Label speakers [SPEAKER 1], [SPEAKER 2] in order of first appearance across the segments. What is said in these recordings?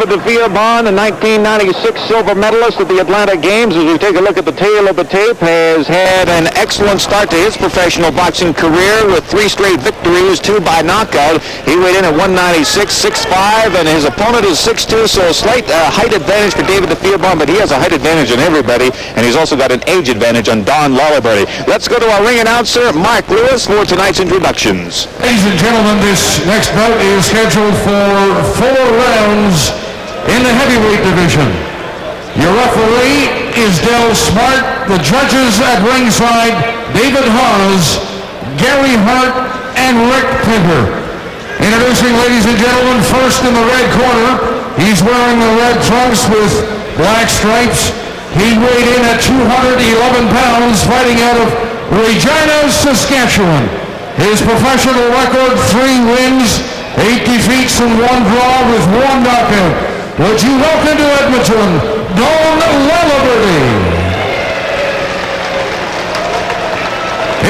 [SPEAKER 1] David Defiagbon, the 1996 silver medalist at the Atlanta Games, as we take a look at the tail of the tape, has had an excellent start to his professional boxing career with 3 straight victories, 2 by knockout. He weighed in at 196, 6'5", and his opponent is 6'2", so a slight height advantage for David Defiagbon, but he has a height advantage on everybody, and he's also got an age advantage on Don Laliberte. Let's go to our ring announcer, Mark Lewis, for tonight's introductions.
[SPEAKER 2] Ladies and gentlemen, this next bout is scheduled for 4 rounds in the heavyweight division. Your referee is Del Smart. The judges at ringside, David Haas, Gary Hart, and Rick Pinter. Introducing, ladies and gentlemen, first in the red corner, he's wearing the red trunks with black stripes. He weighed in at 211 pounds, fighting out of Regina, Saskatchewan. His professional record, 3 wins, 8 defeats, and 1 draw with 1 knockout. Would you welcome to Edmonton, Don Laliberte.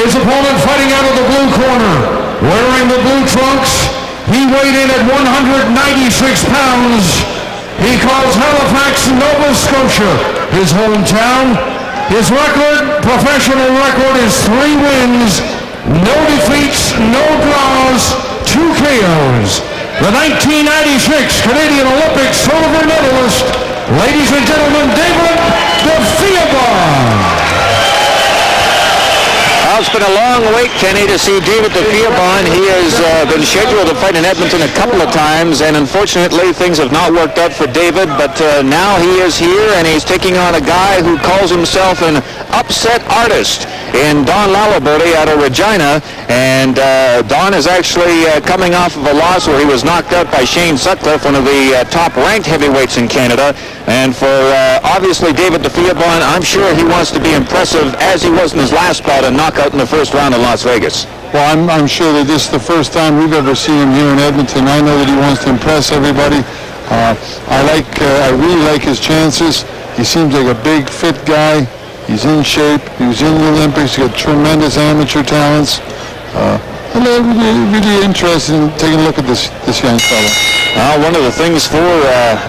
[SPEAKER 2] His opponent fighting out of the blue corner, wearing the blue trunks. He weighed in at 196 pounds. He calls Halifax, Nova Scotia his hometown. His record, professional record, is 3 wins, no defeats, no draws, 2 KOs. The 1996 Canadian Olympic silver medalist, ladies and gentlemen, David Defiagbon.
[SPEAKER 1] It's been a long wait, Kenny, to see David Defiagbon. He has been scheduled to fight in Edmonton a couple of times, and unfortunately things have not worked out for David, but now he is here, and he's taking on a guy who calls himself an upset artist in Don Laliberte out of Regina, and Don is actually coming off of a loss where he was knocked out by Shane Sutcliffe, one of the top-ranked heavyweights in Canada, and for obviously David Defiagbon, I'm sure he wants to be impressive as he was in his last bout, a knockout in the first round in Las Vegas.
[SPEAKER 3] Well, I'm sure that this is the first time we've ever seen him here in Edmonton. I know that he wants to impress everybody. I really like his chances. He seems like a big, fit guy. He's in shape. He was in the Olympics. He got tremendous amateur talents. I'm really interested in taking a look at this young fellow.
[SPEAKER 1] One of the things for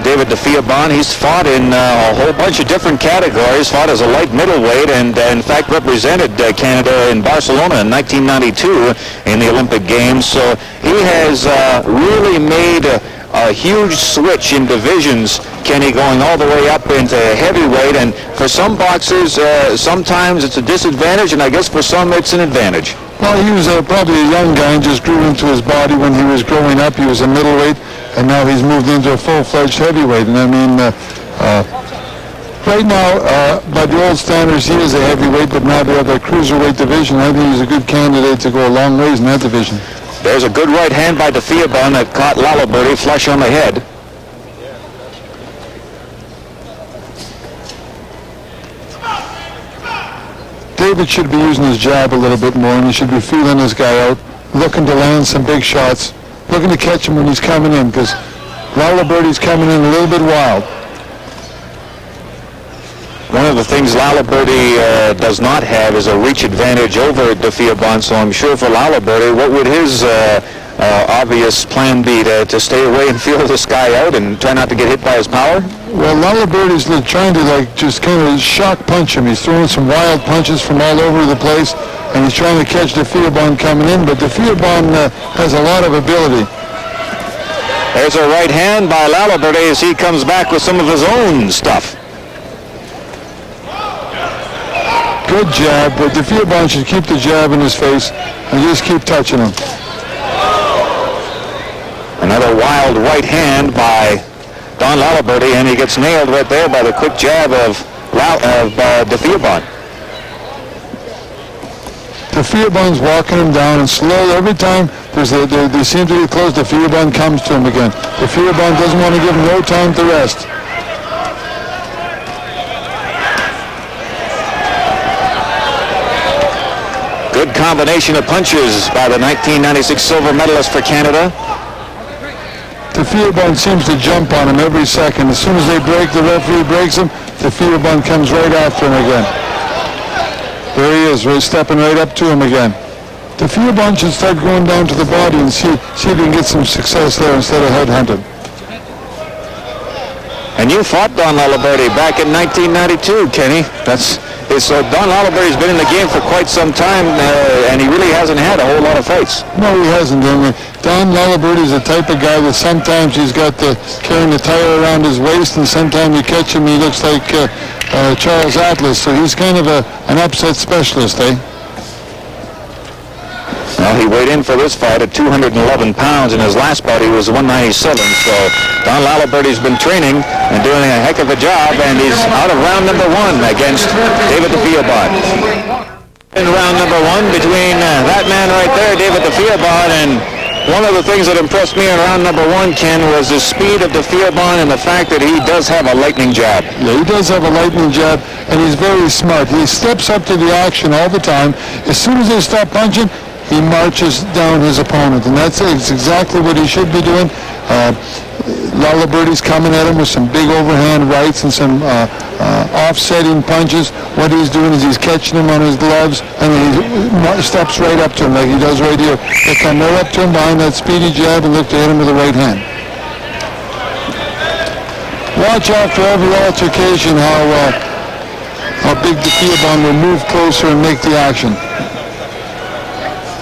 [SPEAKER 1] David Defiagbon, he's fought in a whole bunch of different categories, fought as a light middleweight, and in fact represented Canada in Barcelona in 1992 in the Olympic Games. So he has really made a huge switch in divisions, Kenny, going all the way up into heavyweight, and for some boxers, sometimes it's a disadvantage, and I guess for some it's an advantage.
[SPEAKER 3] Well, he was probably a young guy and just grew into his body when he was growing up. He was a middleweight, and now he's moved into a full-fledged heavyweight. And I mean, right now, by the old standards, he is a heavyweight, but now they have a cruiserweight division. I think he's a good candidate to go a long ways in that division.
[SPEAKER 1] There's a good right hand by Defiagbon that caught Laliberte flush on the head.
[SPEAKER 3] David should be using his jab a little bit more, and he should be feeling this guy out, looking to land some big shots, looking to catch him when he's coming in, because Laliberte's coming in a little bit wild.
[SPEAKER 1] One of the things Laliberte does not have is a reach advantage over Defiagbon, so I'm sure for Laliberte, what would his obvious plan be, to stay away and feel this guy out and try not to get hit by his power?
[SPEAKER 3] Well, Laliberte's trying to just kind of shock punch him. He's throwing some wild punches from all over the place, and he's trying to catch Defiagbon coming in, but Defiagbon has a lot of ability.
[SPEAKER 1] There's a right hand by Laliberte as he comes back with some of his own stuff.
[SPEAKER 3] Good jab, but Defiagbon should keep the jab in his face and just keep touching him.
[SPEAKER 1] Another wild right hand by Don Laliberte, and he gets nailed right there by the quick jab of Defiagbon.
[SPEAKER 3] Defiagbon's walking him down, and slowly, every time they seem to be close, Defiagbon comes to him again. Defiagbon doesn't want to give him no time to rest.
[SPEAKER 1] Good combination of punches by the 1996 silver medalist for Canada.
[SPEAKER 3] Defiagbon seems to jump on him every second. As soon as they break, the referee breaks him, Defiagbon comes right after him again. There he is, stepping right up to him again. Defiagbon should start going down to the body and see if he can get some success there instead of headhunting.
[SPEAKER 1] And you fought Don Laliberte back in 1992, Kenny. So Don Laliberte's been in the game for quite some time, and he really hasn't had a whole lot of fights.
[SPEAKER 3] No, he hasn't. Don Laliberte is the type of guy that sometimes he's got carrying the tire around his waist, and sometimes you catch him, he looks like Charles Atlas. So he's kind of an upset specialist, eh?
[SPEAKER 1] Well, he weighed in for this fight at 211 pounds, and his last fight he was 197. So Don Laliberte's been training and doing a heck of a job, and he's out of round number 1 against David Defiagbon. In round number 1 between that man right there, David Defiagbon, and one of the things that impressed me in round number 1, Ken, was the speed of Defiagbon and the fact that he does have a lightning jab.
[SPEAKER 3] Yeah, he does have a lightning jab, and he's very smart. He steps up to the action all the time. As soon as they stop punching, he marches down his opponent, and that's exactly what he should be doing. Laliberte's coming at him with some big overhand rights and some offsetting punches. What he's doing is he's catching him on his gloves, and he steps right up to him like he does right here. They come right up to him behind that speedy jab and look to hit him with the right hand. Watch after every altercation how big Defiagbon will move closer and make the action.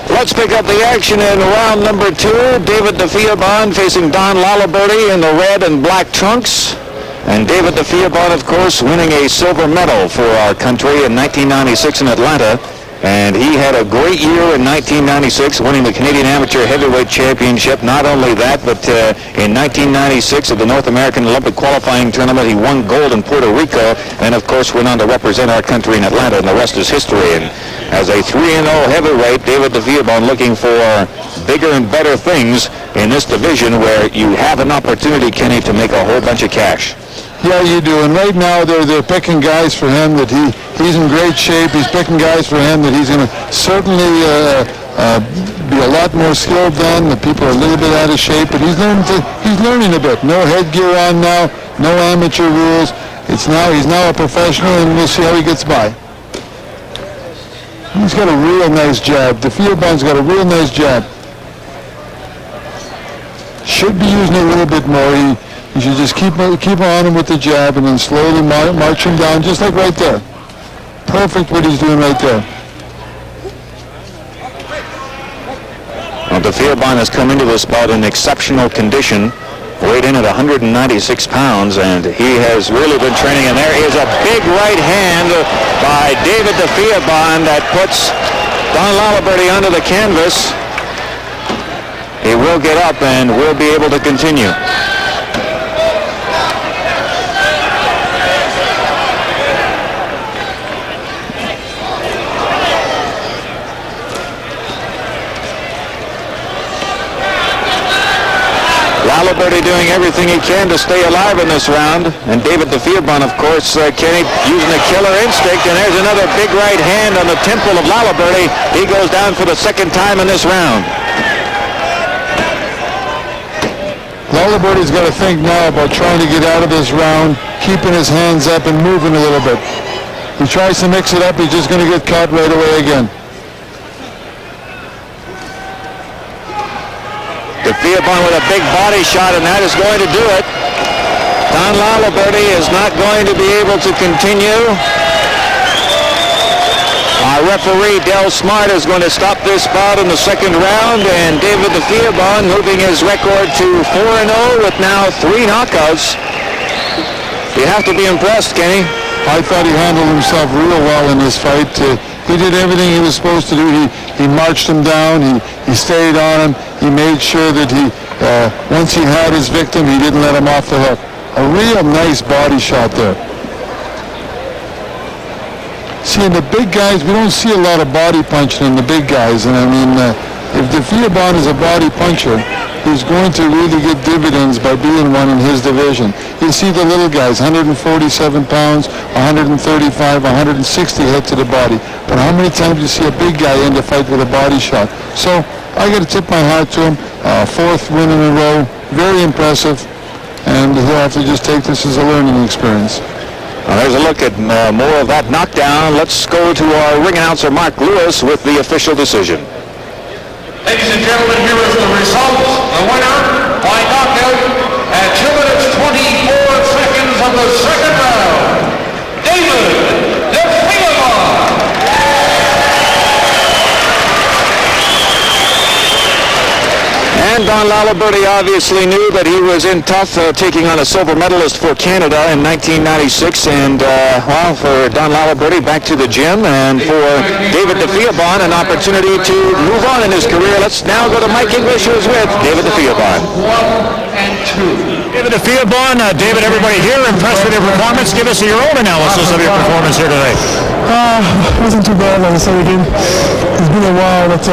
[SPEAKER 1] Let's pick up the action in round number 2. David Defiagbon facing Don Laliberte in the red and black trunks. And David Defiagbon, of course, winning a silver medal for our country in 1996 in Atlanta. And he had a great year in 1996, winning the Canadian Amateur Heavyweight Championship. Not only that, but in 1996 at the North American Olympic Qualifying Tournament, he won gold in Puerto Rico, and of course went on to represent our country in Atlanta, and the rest is history. And as a 3-0 heavyweight, David Defiagbon looking for bigger and better things in this division where you have an opportunity, Kenny, to make a whole bunch of cash.
[SPEAKER 3] Yeah, you do. And right now they're picking guys for him that he's in great shape. He's picking guys for him that he's going to certainly be a lot more skilled than. The people are a little bit out of shape, but he's learning a bit. No headgear on now, no amateur rules. He's now a professional, and we'll see how he gets by. He's got a real nice jab. Defiagbon's got a real nice jab. Should be using it a little bit more. You should just keep on him with the jab and then slowly march him down, just like right there. Perfect what he's doing right there.
[SPEAKER 1] Well, Defiagbon has come into this bout in exceptional condition, weighed in at 196 pounds, and he has really been training. And there is a big right hand by David Defiagbon that puts Don Laliberte under the canvas. He will get up and will be able to continue. Laliberte doing everything he can to stay alive in this round. And David Defiagbon, of course, Kenny, using a killer instinct. And there's another big right hand on the temple of Laliberte. He goes down for the second time in this round.
[SPEAKER 3] Laliberte's got to think now about trying to get out of this round, keeping his hands up and moving a little bit. He tries to mix it up, he's just going to get caught right away again.
[SPEAKER 1] Defiagbon with a big body shot, and that is going to do it. Don Laliberte is not going to be able to continue. Our referee, Del Smart, is going to stop this bout in the second round, and David Defiagbon moving his record to 4-0 with now 3 knockouts. You have to be impressed, Kenny.
[SPEAKER 3] I thought he handled himself real well in this fight. He did everything he was supposed to do. He marched him down. He stayed on him. He made sure that once he had his victim, he didn't let him off the hook. A real nice body shot there. See, in the big guys, we don't see a lot of body punching in the big guys. And I mean, if Defiagbon is a body puncher, he's going to really get dividends by being one in his division. You see the little guys, 147 pounds, 135, 160 hit to the body. But how many times do you see a big guy end a fight with a body shot? So I got to tip my hat to him. 4th win in a row, very impressive. And he'll have to just take this as a learning experience.
[SPEAKER 1] Well, there's a look at more of that knockdown. Let's go to our ring announcer, Mark Lewis, with the official decision.
[SPEAKER 2] Ladies and gentlemen, here is the result. The winner by knockout at 2 minutes 24 seconds
[SPEAKER 1] And Don Laliberte obviously knew that he was in tough taking on a silver medalist for Canada in 1996. And, for Don Laliberte, back to the gym. And for David Defiagbon, an opportunity to move on in his career. Let's now go to Mike English, who's with David Defiagbon.
[SPEAKER 2] 1 and 2.
[SPEAKER 4] David Defiagbon, David, everybody here impressed with your performance. Give us your own analysis of your performance here today.
[SPEAKER 5] It wasn't too bad, like I said again. It's been a while that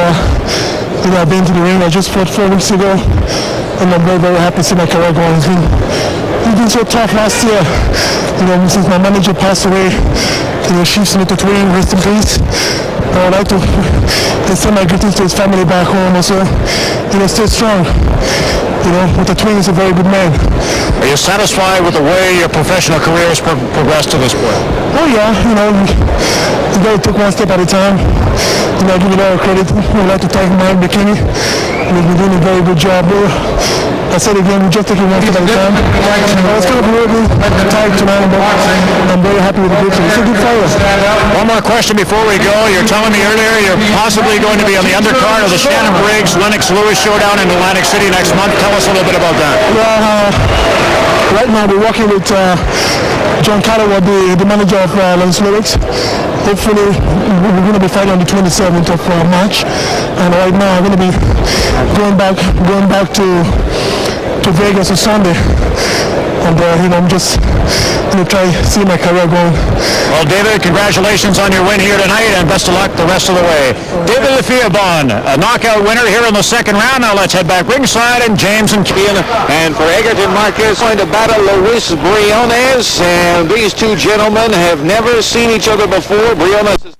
[SPEAKER 5] I've been to the ring. I just fought 4 weeks ago, and I'm very, very happy to see my career going. It's been so tough last year. Since my manager passed away, shifts me to twin, rest in peace. I would like to send my greetings to his family back home also. Stay strong. But the twin is a very good man.
[SPEAKER 4] Are you satisfied with the way your professional career has progressed to this point?
[SPEAKER 5] Oh yeah, you got to take one step at a time. I give you a lot of credit. I would like to thank Mike Bikini. He's been doing a very good job. I said again, we're just taking one step at a time. It's going to be really tight tonight, but I'm very happy with the victory. It's a good fight.
[SPEAKER 4] One more question before we go. You're telling me earlier you're possibly going to be on the undercard of the Shannon Briggs Lennox Lewis showdown in Atlantic City next month. Tell us a little bit about that.
[SPEAKER 5] Right now we're working with John Calloway, the manager of Lennox Lewis. Hopefully we're going to be fighting on the 27th of March, and right now I'm going to be going back to Vegas on Sunday, and I'm just going to try see my career going.
[SPEAKER 4] Well, David, congratulations on your win here tonight, and best of luck the rest of the way. David Defiagbon, a knockout winner here in the second round. Now let's head back ringside, and James and Kean.
[SPEAKER 1] And for Egerton Marquez, going to battle Luis Briones. And these two gentlemen have never seen each other before. Briones is